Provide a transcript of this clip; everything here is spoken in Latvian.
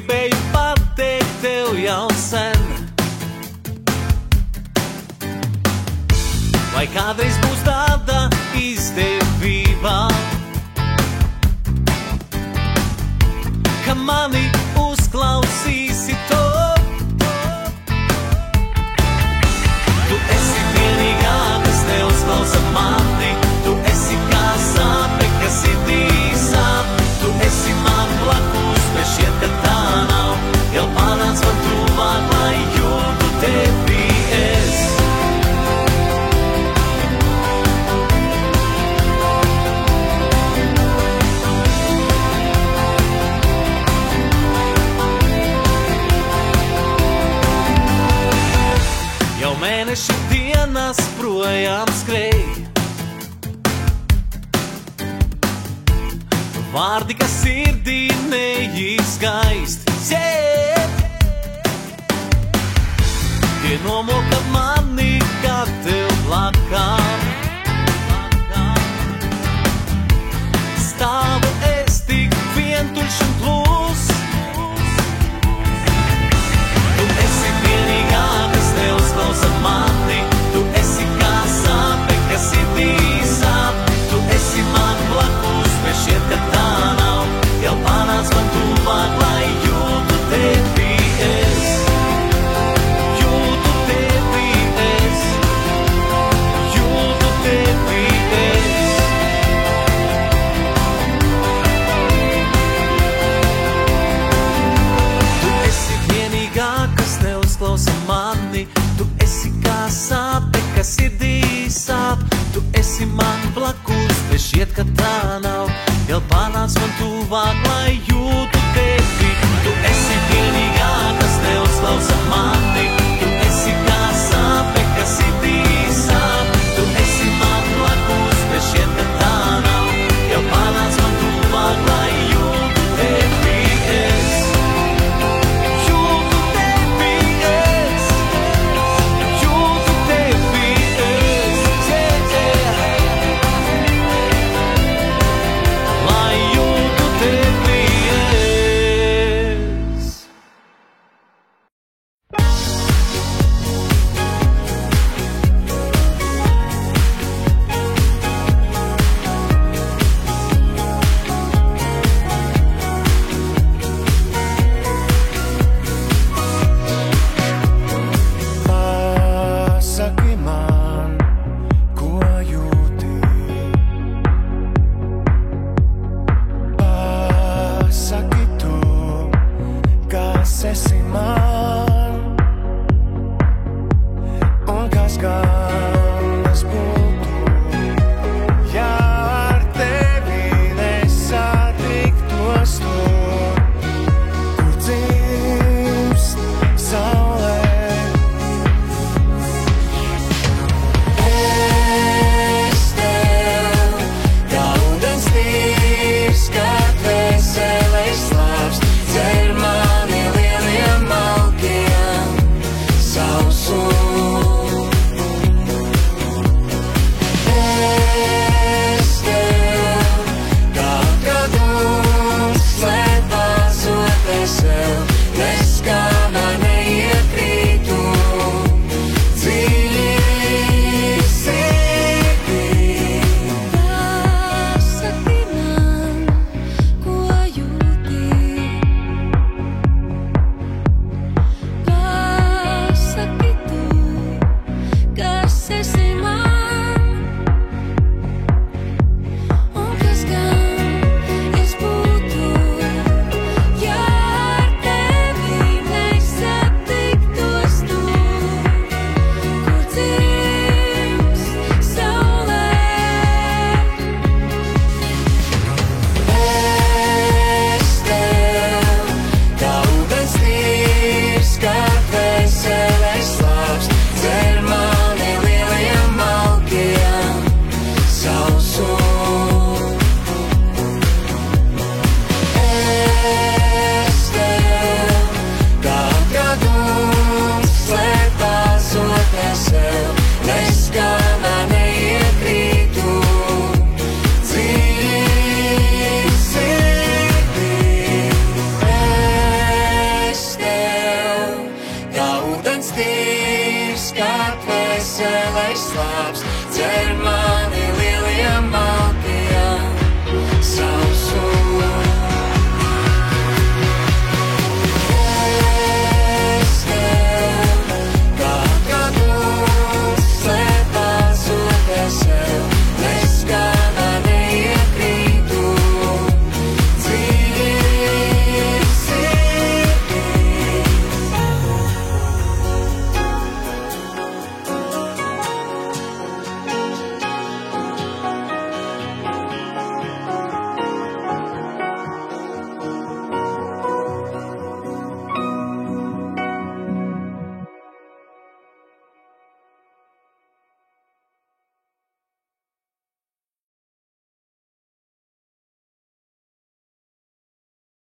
gribēju pateikt tev jau sen. Vai kādreiz būs tāda izdevība, ka mani uzklausīsi to? Tu esi vienīgā, kas neuzklausa mani. Tu esi kā sāpe, kas sirdī sāp. Tu esi man blakus, bet šķiet, ka tā nav. Jau pārnāc man tuvāk, lai jūtu tevi es. Jau mēneši dienas projām skrēj, vārdi, kas sirdī neizgaist. Tie nomoka mani, kā tev blakām. Stāvu es tik vientuļš un klus. Tu esi vienīgā, kas neuzklausa mani. Tu esi kā sāpe, kas sirdī sāp. Tu esi man blakus, bet šķiet, ka tā nav. Jau pārnāc man tuvāk, lai jūtu tevi es. Jūtu tevi es. Jūtu tevi es. Tu esi vienīgā, kas neuzklausa mani. Tu esi kā sāpe, kas sirdī sāp. Tu esi man blakus, bet šķiet, ka tā nav. Jau pārnāc man tuvāk, lai jūtu tevi. Tu esi vienīgā, kas neuzklausa mani. Tu esi kā sāpe, kas sirdī sāp. Tu esi man blakus, bet šķiet, ka tā nav. Jau pārnāc man tuvāk, lai jūtu tevi es. Jūtu tevi es. Jūtu tevi es. Lai jūtu tevi es. Pasaki man, ko jūti. Pasaki tu, kas esi man. Un kas gan es būtu, ja ar tevi nesatiktos tur, kur dzimst saulē. Es tev, kā ūdens tīrs, kā dvēseles labs, dzer mani lieliem malkiem sausu. Es tev, kā kadūns, slēpās otesel, neskādā neiekrītu, dziļi sirdī. Pasaki man, ko jūti. Pasaki tu, kas esi man. Un kas gan es būtu, ja ar tevi slāpst